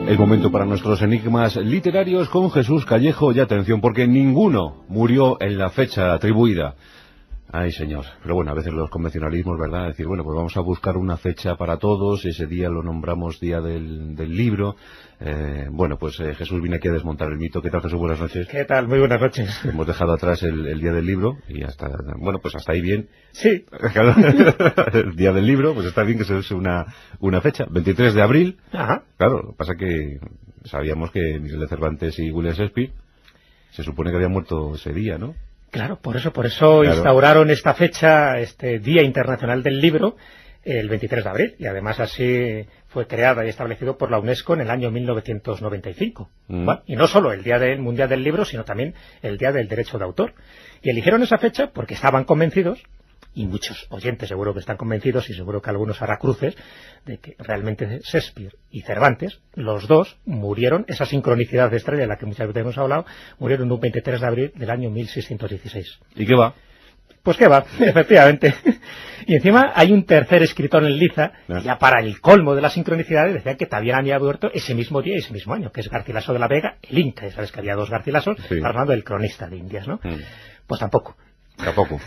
Es momento para nuestros enigmas literarios con Jesús Callejo. Y atención, porque ninguno murió en la fecha atribuida. Ay, señor. Pero bueno, a veces los convencionalismos, ¿verdad? Decir, bueno, pues vamos a buscar una fecha para todos, ese día lo nombramos Día del Libro. Bueno, pues Jesús viene aquí a desmontar el mito. ¿Qué tal, Jesús? Buenas noches. ¿Qué tal? Muy buenas noches. Hemos dejado atrás el Día del Libro y hasta, bueno, pues hasta ahí bien. Sí. El Día del Libro, pues está bien que se use una fecha. 23 de abril. Ajá. Claro, lo que pasa es que sabíamos que Miguel de Cervantes y William Shakespeare se supone que habían muerto ese día, ¿no? Claro, por eso Claro. instauraron esta fecha, este Día Internacional del Libro, el 23 de abril, y además así fue creada y establecido por la UNESCO en el año 1995. Bueno, y no solo el Día Mundial del Libro, sino también el Día del Derecho de Autor. Y eligieron esa fecha porque estaban convencidos, y muchos oyentes seguro que están convencidos, y seguro que algunos hará cruces, de que realmente Shakespeare y Cervantes, los dos, murieron, esa sincronicidad de estrella de la que muchas veces hemos hablado, murieron un 23 de abril del año 1616. ¿Y qué va? Pues qué va, efectivamente. Y encima hay un tercer escritor en liza, ya para el colmo de las sincronicidades, decía que también había muerto ese mismo día y ese mismo año, que es Garcilaso de la Vega, el Inca. Ya sabes que había dos Garcilasos, hablando del cronista de Indias, ¿no? Pues tampoco. Tampoco.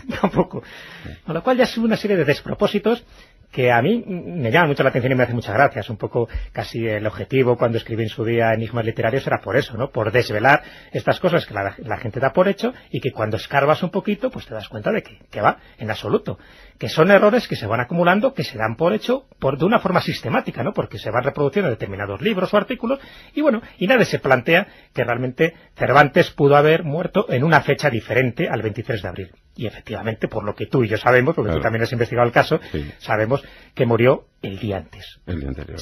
Con lo cual ya es una serie de despropósitos que a mí me llaman mucho la atención y me hace muchas gracias. Un poco casi el objetivo cuando escribí en su día Enigmas Literarios era por eso, ¿no? Por desvelar estas cosas que la gente da por hecho y que cuando escarbas un poquito pues te das cuenta de que va, en absoluto. Que son errores que se van acumulando, que se dan por hecho de una forma sistemática, ¿no? Porque se van reproduciendo determinados libros o artículos y bueno, y nadie se plantea que realmente Cervantes pudo haber muerto en una fecha diferente al 23 de abril. Y efectivamente, por lo que tú y yo sabemos, porque tú también has investigado el caso, sabemos que murió el día antes. El día anterior.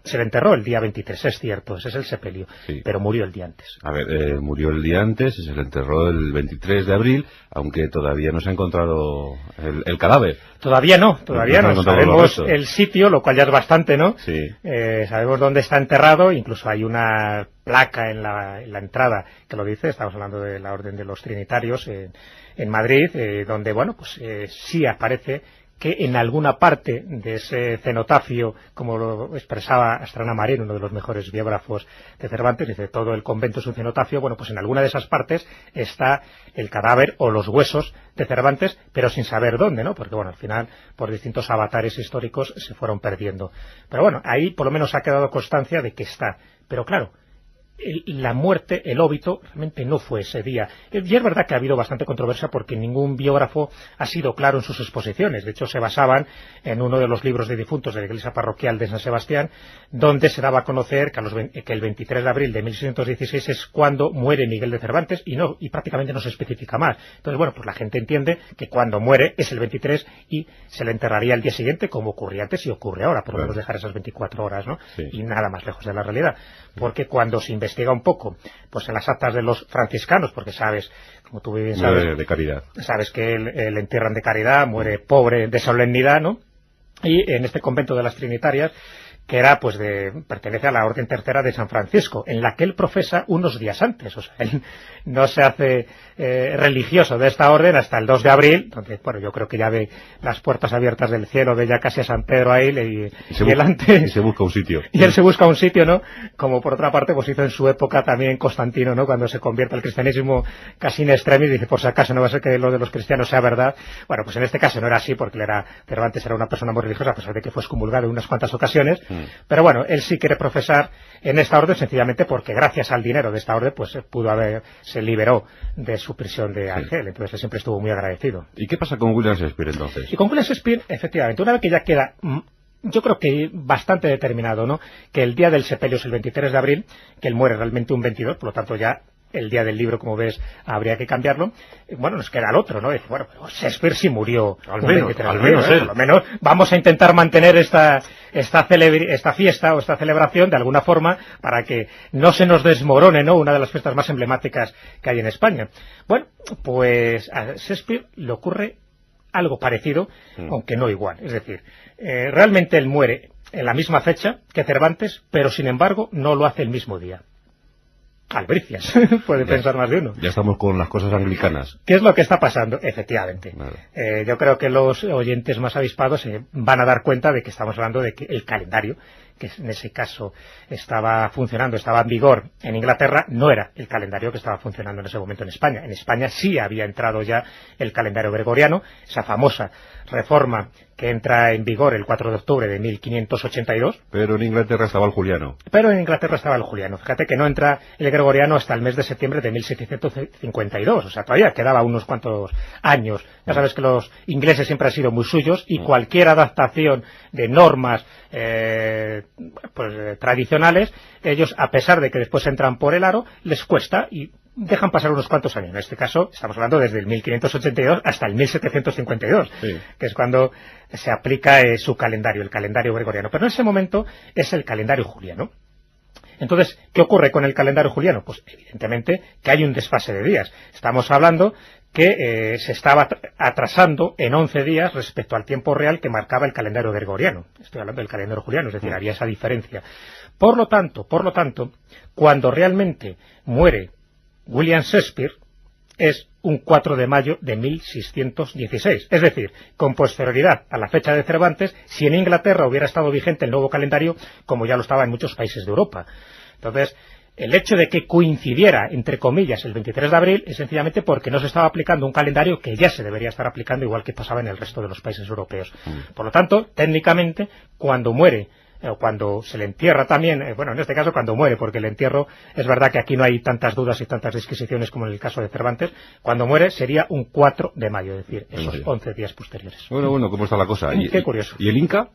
Se le enterró el día 23, es cierto, ese es el sepelio, pero murió el día antes. A ver, murió el día antes y se le enterró el 23 de abril, aunque todavía no se ha encontrado el cadáver. Todavía no. Sabemos el sitio, lo cual ya es bastante, ¿no? Sí. Sabemos dónde está enterrado, incluso hay una placa en la entrada que lo dice, estamos hablando de la Orden de los Trinitarios en Madrid, donde, bueno, pues sí aparece que en alguna parte de ese cenotafio, como lo expresaba Astrana Marín, uno de los mejores biógrafos de Cervantes, dice, todo el convento es un cenotafio, bueno, pues en alguna de esas partes está el cadáver o los huesos de Cervantes, pero sin saber dónde, ¿no? Porque, bueno, al final, por distintos avatares históricos se fueron perdiendo. Pero bueno, ahí por lo menos ha quedado constancia de que está. Pero claro, la muerte, el óbito, realmente no fue ese día. Y es verdad que ha habido bastante controversia porque ningún biógrafo ha sido claro en sus exposiciones. De hecho, se basaban en uno de los libros de difuntos de la iglesia parroquial de San Sebastián, donde se daba a conocer que el 23 de abril de 1616 es cuando muere Miguel de Cervantes y prácticamente no se especifica más. Entonces, bueno, pues la gente entiende que cuando muere es el 23 y se le enterraría el día siguiente, como ocurría antes y ocurre ahora, por lo menos dejar esas 24 horas, ¿no? Sí. Y nada más lejos de la realidad. Porque cuando se investiga un poco, pues en las actas de los franciscanos, porque sabes, como tú bien sabes, de caridad. Sabes que le entierran de caridad, muere pobre de solemnidad, ¿no? Y en este convento de las Trinitarias, que era, pues, pertenece a la Orden Tercera de San Francisco, en la que él profesa unos días antes. O sea, él no se hace religioso de esta orden hasta el 2 de abril, donde, bueno, yo creo que ya ve las puertas abiertas del cielo, ve ya casi a San Pedro ahí, y se busca un sitio. Y él se busca un sitio, ¿no? Como por otra parte, pues hizo en su época también Constantino, ¿no? Cuando se convierte al cristianismo casi in extremis, dice, por si acaso no va a ser que lo de los cristianos sea verdad. Bueno, pues en este caso no era así, porque Cervantes era una persona muy religiosa, a pesar de que fue excomulgado en unas cuantas ocasiones. Pero bueno, él sí quiere profesar en esta orden sencillamente porque gracias al dinero de esta orden pues se liberó de su prisión de Argel, entonces él siempre estuvo muy agradecido. ¿Y qué pasa con William Shakespeare entonces? Y con William Shakespeare, efectivamente, una vez que ya queda, yo creo que bastante determinado, ¿no? Que el día del sepelio es el 23 de abril, que él muere realmente un 22, por lo tanto ya el día del libro, como ves, habría que cambiarlo. Bueno, nos queda el otro, ¿no? Dice, bueno, pero Shakespeare sí murió. Al menos vamos a intentar mantener esta fiesta o esta celebración de alguna forma para que no se nos desmorone, ¿no? Una de las fiestas más emblemáticas que hay en España. Bueno, pues a Shakespeare le ocurre algo parecido, aunque no igual. Es decir, realmente él muere en la misma fecha que Cervantes, pero sin embargo no lo hace el mismo día. Albricias, puede pensar más de uno. Ya estamos con las cosas anglicanas. ¿Qué es lo que está pasando? Efectivamente. Yo creo que los oyentes más avispados van a dar cuenta de que estamos hablando de que el calendario que en ese caso estaba funcionando, estaba en vigor en Inglaterra, no era el calendario que estaba funcionando en ese momento en España. En España sí había entrado ya el calendario gregoriano, esa famosa reforma que entra en vigor el 4 de octubre de 1582. Pero en Inglaterra estaba el juliano. Fíjate que no entra el gregoriano hasta el mes de septiembre de 1752. O sea, todavía quedaba unos cuantos años. Ya sabes que los ingleses siempre han sido muy suyos y cualquier adaptación de normas tradicionales, ellos, a pesar de que después entran por el aro, les cuesta y dejan pasar unos cuantos años. En este caso, estamos hablando desde el 1582 hasta el 1752, que es cuando se aplica su calendario, el calendario gregoriano. Pero en ese momento es el calendario juliano. Entonces, ¿qué ocurre con el calendario juliano? Pues evidentemente que hay un desfase de días. Estamos hablando que se estaba atrasando en 11 días respecto al tiempo real que marcaba el calendario gregoriano. Estoy hablando del calendario juliano, es decir, había esa diferencia. Por lo tanto, cuando realmente muere William Shakespeare, es un 4 de mayo de 1616. Es decir, con posterioridad a la fecha de Cervantes, si en Inglaterra hubiera estado vigente el nuevo calendario, como ya lo estaba en muchos países de Europa. Entonces, el hecho de que coincidiera, entre comillas, el 23 de abril, es sencillamente porque no se estaba aplicando un calendario que ya se debería estar aplicando, igual que pasaba en el resto de los países europeos. Por lo tanto, técnicamente, cuando muere, o cuando se le entierra también, en este caso cuando muere, porque el entierro, es verdad que aquí no hay tantas dudas y tantas disquisiciones como en el caso de Cervantes, cuando muere sería un 4 de mayo, es decir, esos 11 días posteriores. Bueno, ¿cómo está la cosa? Qué curioso. ¿Y el Inca?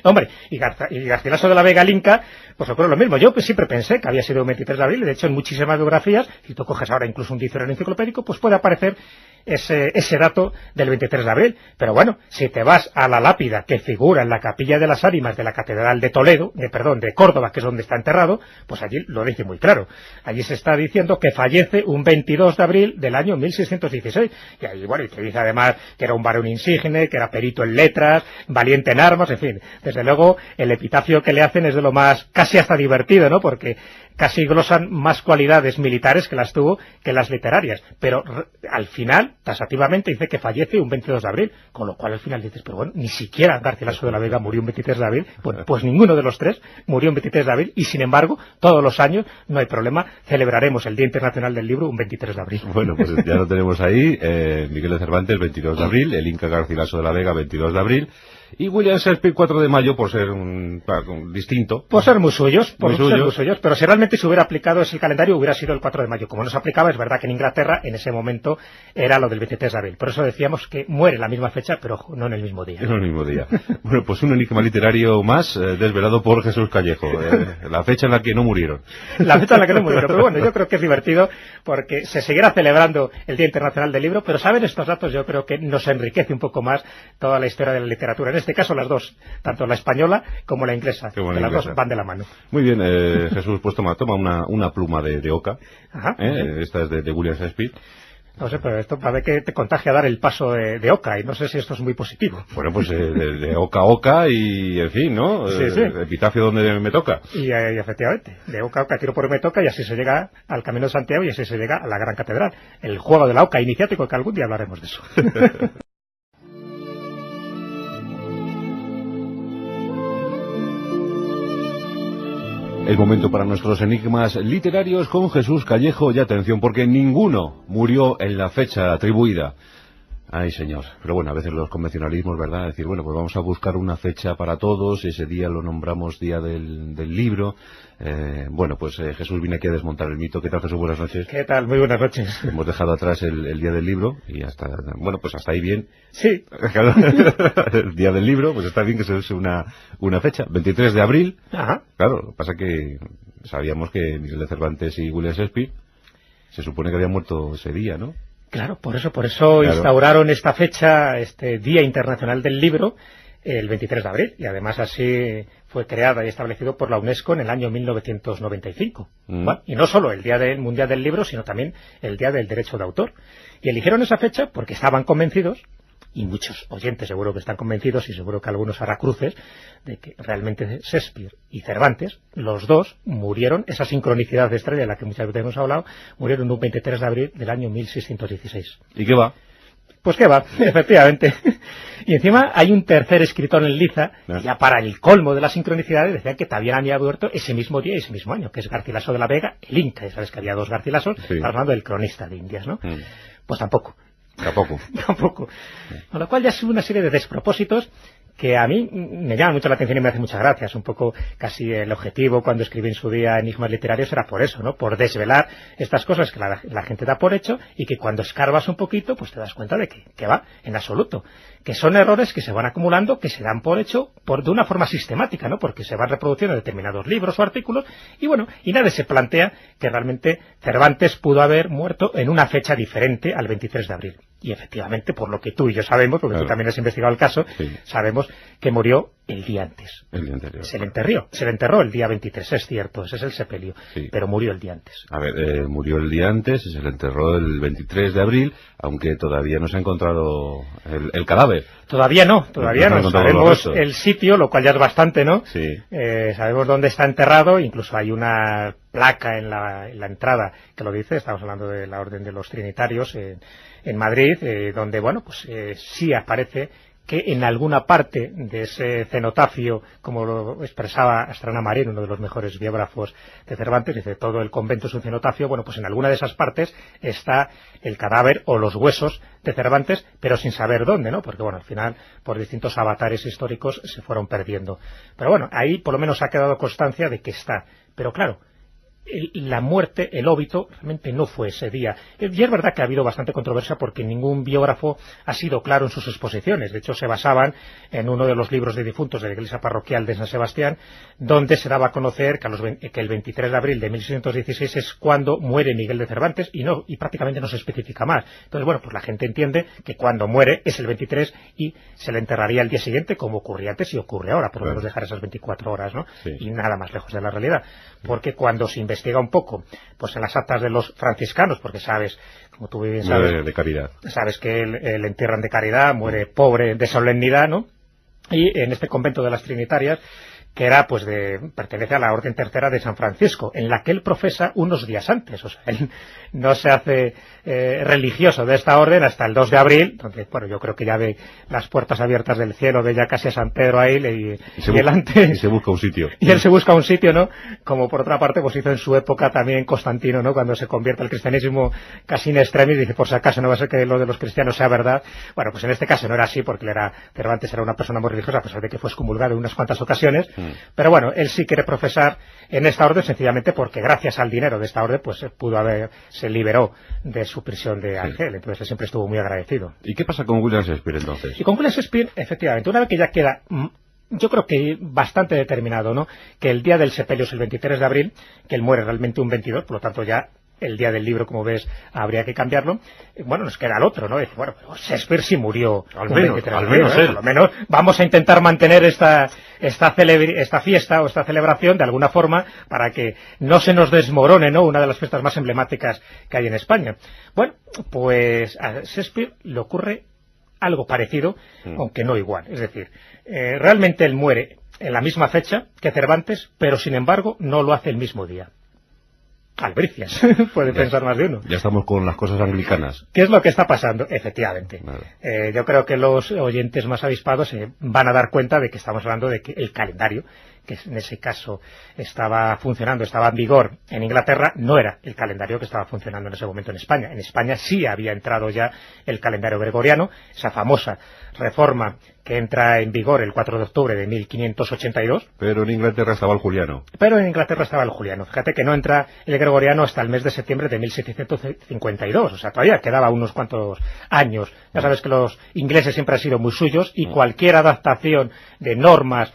Hombre, y Garcilaso de la Vega, el Inca, pues ocurre lo mismo. Yo siempre pensé que había sido el 23 de abril, de hecho en muchísimas biografías, si tú coges ahora incluso un diccionario enciclopédico, pues puede aparecer ese dato del 23 de abril. Pero bueno, si te vas a la lápida que figura en la capilla de las ánimas de la Catedral de de Córdoba, que es donde está enterrado, pues allí lo dice muy claro. Allí se está diciendo que fallece un 22 de abril del año 1616. Y ahí, y te dice además que era un varón insigne, que era perito en letras, valiente en armas, en fin. Desde luego, el epitafio que le hacen es de lo más, casi hasta divertido, ¿no? Porque casi glosan más cualidades militares que las tuvo que las literarias. Pero al final, tasativamente, dice que fallece un 22 de abril, con lo cual al final dices, pero bueno, ni siquiera Garcilaso de la Vega murió un 23 de abril. Bueno, pues ninguno de los tres murió un 23 de abril y, sin embargo, todos los años, no hay problema, celebraremos el Día Internacional del Libro un 23 de abril. Bueno, pues ya lo tenemos ahí, Miguel de Cervantes, 22 de abril, el Inca Garcilaso de la Vega, 22 de abril, y William Shakespeare 4 de mayo por ser un distinto. Por ser muy suyos, pero si realmente se hubiera aplicado ese calendario hubiera sido el 4 de mayo. Como no se aplicaba, es verdad que en Inglaterra en ese momento era lo del 23 de abril. Por eso decíamos que muere en la misma fecha, pero ojo, no en el mismo día. No en el mismo día. Bueno, pues un enigma literario más desvelado por Jesús Callejo. La fecha en la que no murieron. La fecha en la que no murieron. Pero bueno, yo creo que es divertido porque se seguirá celebrando el Día Internacional del Libro, pero saber estos datos yo creo que nos enriquece un poco más toda la historia de la literatura. En este caso las dos, tanto la española como la inglesa, que las dos van de la mano. Muy bien, Jesús, pues toma una pluma de oca. Ajá, esta es de William Shakespeare. No sé, pero esto parece que te contagia a dar el paso de oca, y no sé si esto es muy positivo. Bueno, pues de oca a oca y, en fin, ¿no? Sí. Epitafio donde me toca. Y efectivamente, de oca a oca, tiro por me toca, y así se llega al Camino de Santiago y así se llega a la Gran Catedral. El juego de la oca iniciático, que algún día hablaremos de eso. El momento para nuestros enigmas literarios con Jesús Callejo, y atención, porque ninguno murió en la fecha atribuida. Ay, señor. Pero bueno, a veces los convencionalismos, ¿verdad? Decir, bueno, pues vamos a buscar una fecha para todos, ese día lo nombramos Día del Libro. Jesús viene aquí a desmontar el mito. ¿Qué tal, Jesús? Buenas noches. ¿Qué tal? Muy buenas noches. Hemos dejado atrás el Día del Libro y hasta ahí bien. Sí. El Día del Libro, pues está bien que se use una fecha. 23 de abril. Ajá. Claro, lo que pasa es que sabíamos que Miguel de Cervantes y William Shakespeare se supone que habían muerto ese día, ¿no? Claro, por eso instauraron esta fecha, este Día Internacional del Libro, el 23 de abril, y además así fue creada y establecido por la UNESCO en el año 1995. Bueno, y no solo el Día Mundial del Libro, sino también el Día del Derecho de Autor. Y eligieron esa fecha porque estaban convencidos, y muchos oyentes seguro que están convencidos, y seguro que algunos hará cruces, de que realmente Shakespeare y Cervantes, los dos, murieron, esa sincronicidad de estrella de la que muchas veces hemos hablado, murieron un 23 de abril del año 1616. ¿Y qué va? Pues qué va, efectivamente. Y encima hay un tercer escritor en liza, ya para el colmo de las sincronicidades, decía que también había muerto ese mismo día y ese mismo año, que es Garcilaso de la Vega, el Inca. Ya sabes que había dos Garcilasos, hablando del cronista de Indias, ¿no? Pues tampoco. Tampoco. Con lo cual ya es una serie de despropósitos que a mí me llaman mucho la atención y me hace muchas gracias. Un poco casi el objetivo cuando escribí en su día Enigmas Literarios era por eso, ¿no? Por desvelar estas cosas que la gente da por hecho y que cuando escarbas un poquito pues te das cuenta de que va, en absoluto. Que son errores que se van acumulando, que se dan por hecho de una forma sistemática, ¿no? Porque se van reproduciendo determinados libros o artículos y bueno, y nadie se plantea que realmente Cervantes pudo haber muerto en una fecha diferente al 23 de abril. Y efectivamente, por lo que tú y yo sabemos, porque tú también has investigado el caso, sabemos que murió el día antes. El día anterior. Se le enterró el día 23, es cierto, ese es el sepelio, pero murió el día antes. A ver, murió el día antes y se le enterró el 23 de abril, aunque todavía no se ha encontrado el cadáver. Todavía no. Sabemos el sitio, lo cual ya es bastante, ¿no? Sí. Sabemos dónde está enterrado, incluso hay una placa en la entrada que lo dice, estamos hablando de la Orden de los Trinitarios en Madrid, donde, bueno, pues sí aparece que en alguna parte de ese cenotafio, como lo expresaba Astrana Marín, uno de los mejores biógrafos de Cervantes, dice, todo el convento es un cenotafio, bueno, pues en alguna de esas partes está el cadáver o los huesos de Cervantes, pero sin saber dónde, ¿no? Porque, bueno, al final, por distintos avatares históricos se fueron perdiendo. Pero bueno, ahí por lo menos ha quedado constancia de que está. Pero claro, la muerte, el óbito, realmente no fue ese día. Y es verdad que ha habido bastante controversia porque ningún biógrafo ha sido claro en sus exposiciones. De hecho, se basaban en uno de los libros de difuntos de la iglesia parroquial de San Sebastián, donde se daba a conocer que el 23 de abril de 1616 es cuando muere Miguel de Cervantes y prácticamente no se especifica más. Entonces, bueno, pues la gente entiende que cuando muere es el 23 y se le enterraría el día siguiente, como ocurría antes y ocurre ahora, por lo menos dejar esas 24 horas, ¿no? Y nada más lejos de la realidad. Porque cuando se investiga un poco, pues en las actas de los franciscanos, porque sabes, como tú bien sabes, de caridad. Sabes que le entierran de caridad, muere pobre de solemnidad, ¿no? Y en este convento de las Trinitarias, que era, pues, pertenece a la Orden Tercera de San Francisco, en la que él profesa unos días antes. O sea, él no se hace religioso de esta orden hasta el 2 de abril, donde, bueno, yo creo que ya ve las puertas abiertas del cielo, ve ya casi a San Pedro ahí, y se busca un sitio. Y él se busca un sitio, ¿no? Como por otra parte, pues hizo en su época también Constantino, ¿no? Cuando se convierte al cristianismo casi in extremis, dice, por si acaso no va a ser que lo de los cristianos sea verdad. Bueno, pues en este caso no era así, porque Cervantes era una persona muy religiosa, a pesar de que fue excomulgado en unas cuantas ocasiones. Pero bueno, él sí quiere profesar en esta orden sencillamente porque gracias al dinero de esta orden pues se liberó de su prisión de Argel, entonces él siempre estuvo muy agradecido. ¿Y qué pasa con William Shakespeare entonces? Y con William Shakespeare, efectivamente, una vez que ya queda, yo creo que bastante determinado, ¿no? Que el día del sepelio es el 23 de abril, que él muere realmente un 22, por lo tanto ya el día del libro, como ves, habría que cambiarlo. Bueno, nos queda el otro, ¿no? Dice, bueno, pero Shakespeare sí murió al menos por lo menos vamos a intentar mantener esta fiesta o esta celebración de alguna forma para que no se nos desmorone, ¿no? Una de las fiestas más emblemáticas que hay en España. Bueno, pues a Shakespeare le ocurre algo parecido, aunque no igual. Es decir, realmente él muere en la misma fecha que Cervantes, pero sin embargo no lo hace el mismo día. Albricias, puede pensar más de uno. Ya estamos con las cosas anglicanas. ¿Qué es lo que está pasando? Efectivamente. Vale. Yo creo que los oyentes más avispados van a dar cuenta de que estamos hablando de que el calendario, que en ese caso estaba en vigor en Inglaterra, no era el calendario que estaba funcionando en ese momento en España. En España sí había entrado ya el calendario gregoriano, esa famosa reforma que entra en vigor el 4 de octubre de 1582. Pero en Inglaterra estaba el juliano. Fíjate que no entra el gregoriano hasta el mes de septiembre de 1752. O sea, todavía quedaba unos cuantos años. Ya sabes que los ingleses siempre han sido muy suyos y cualquier adaptación de normas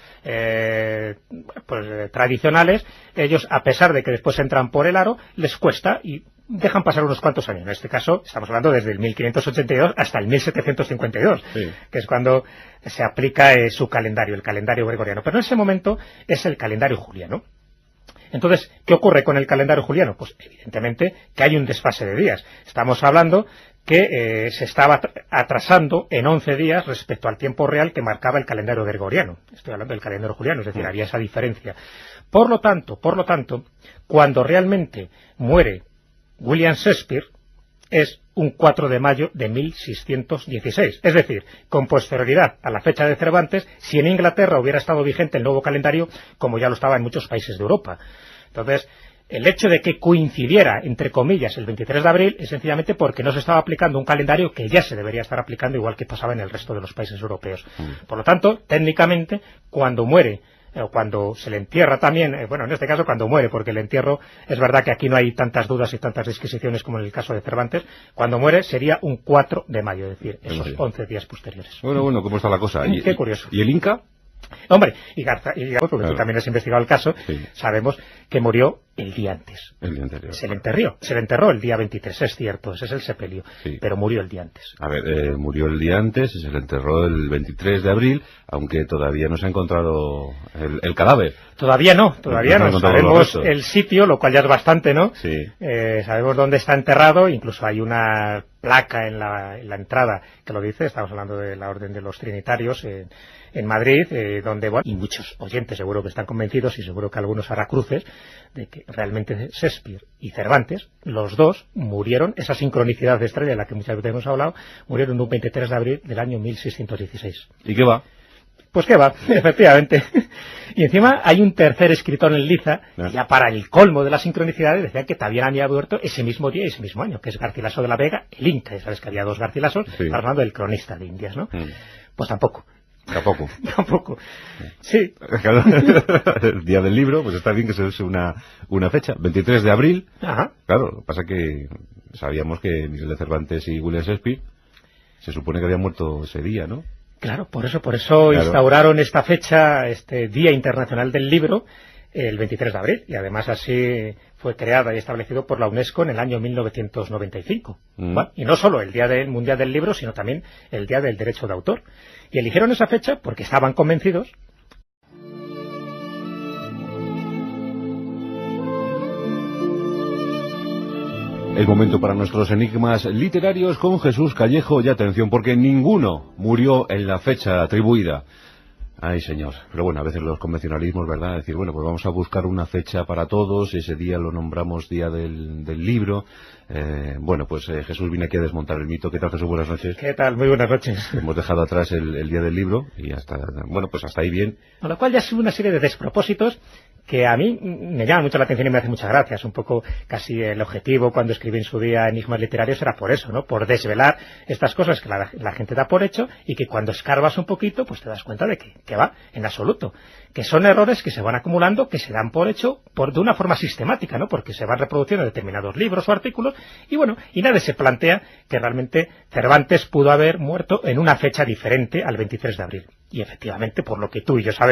tradicionales, ellos, a pesar de que después entran por el aro, les cuesta y dejan pasar unos cuantos años. En este caso, estamos hablando desde el 1582 hasta el 1752, que es cuando se aplica su calendario, el calendario gregoriano. Pero en ese momento es el calendario juliano. Entonces, ¿qué ocurre con el calendario juliano? Pues evidentemente que hay un desfase de días. Estamos hablando que se estaba atrasando en 11 días respecto al tiempo real que marcaba el calendario gregoriano. Estoy hablando del calendario juliano, es decir, había esa diferencia. Por lo tanto, cuando realmente muere William Shakespeare, es un 4 de mayo de 1616. Es decir, con posterioridad a la fecha de Cervantes, si en Inglaterra hubiera estado vigente el nuevo calendario, como ya lo estaba en muchos países de Europa. Entonces, el hecho de que coincidiera, entre comillas, el 23 de abril es sencillamente porque no se estaba aplicando un calendario que ya se debería estar aplicando, igual que pasaba en el resto de los países europeos. Por lo tanto, técnicamente, cuando muere o cuando se le entierra también, bueno, en este caso cuando muere, porque el entierro, es verdad que aquí no hay tantas dudas y tantas disquisiciones como en el caso de Cervantes, cuando muere sería un 4 de mayo, es decir, esos 11 días posteriores. Bueno, ¿cómo está la cosa? Qué curioso. ¿Y el Inca? Hombre, y porque tú también has investigado el caso, sí. Sabemos que murió el día antes. El día anterior. Se le enterró el día 23, es cierto, ese es el sepelio, sí. Pero murió el día antes. A ver, murió el día antes y se le enterró el 23 de abril, aunque todavía no se ha encontrado el cadáver. Todavía no. Sabemos el sitio, lo cual ya es bastante, ¿no? Sí. Sabemos dónde está enterrado, incluso hay una placa en la entrada que lo dice, estamos hablando de la Orden de los Trinitarios en Madrid, donde, bueno, y muchos oyentes seguro que están convencidos, y seguro que algunos hará cruces, de que realmente Shakespeare y Cervantes, los dos, murieron, esa sincronicidad de estrella de la que muchas veces hemos hablado, murieron un 23 de abril del año 1616. ¿Y qué va? Pues qué va, efectivamente. Y encima hay un tercer escritor en liza, ya para el colmo de las sincronicidades, decían que también había muerto ese mismo día y ese mismo año, que es Garcilaso de la Vega, el Inca. Ya sabes que había dos Garcilasos, sí. Hablando del cronista de Indias, ¿no? Pues tampoco. Tampoco. Sí. El día del libro, pues está bien que se use una fecha, 23 de abril. Ajá. Claro, lo que pasa es que sabíamos que Miguel de Cervantes y William Shakespeare se supone que habían muerto ese día, ¿no? Claro, por eso instauraron esta fecha, este Día Internacional del Libro, el 23 de abril, y además así fue creada y establecido por la UNESCO en el año 1995. Bueno, y no solo el Día Mundial del Libro, sino también el Día del Derecho de Autor. Y eligieron esa fecha porque estaban convencidos. El momento para nuestros enigmas literarios con Jesús Callejo, y atención, porque ninguno murió en la fecha atribuida. Ay, señor. Pero bueno, a veces los convencionalismos, ¿verdad? Decir, bueno, pues vamos a buscar una fecha para todos, ese día lo nombramos Día del Libro. Bueno, pues Jesús viene aquí a desmontar el mito. ¿Qué tal, Jesús? Buenas noches. ¿Qué tal? Muy buenas noches. Hemos dejado atrás el Día del Libro y hasta, bueno, pues hasta ahí bien. Con lo cual ya es una serie de despropósitos que a mí me llama mucho la atención y me hace muchas gracias. Un poco casi el objetivo cuando escribí en su día Enigmas Literarios era por eso, ¿no? Por desvelar estas cosas que la gente da por hecho y que cuando escarbas un poquito pues te das cuenta de que va, en absoluto. Que son errores que se van acumulando, que se dan por hecho de una forma sistemática, ¿no? Porque se van reproduciendo determinados libros o artículos y bueno, y nadie se plantea que realmente Cervantes pudo haber muerto en una fecha diferente al 23 de abril. Y efectivamente, por lo que tú y yo sabemos,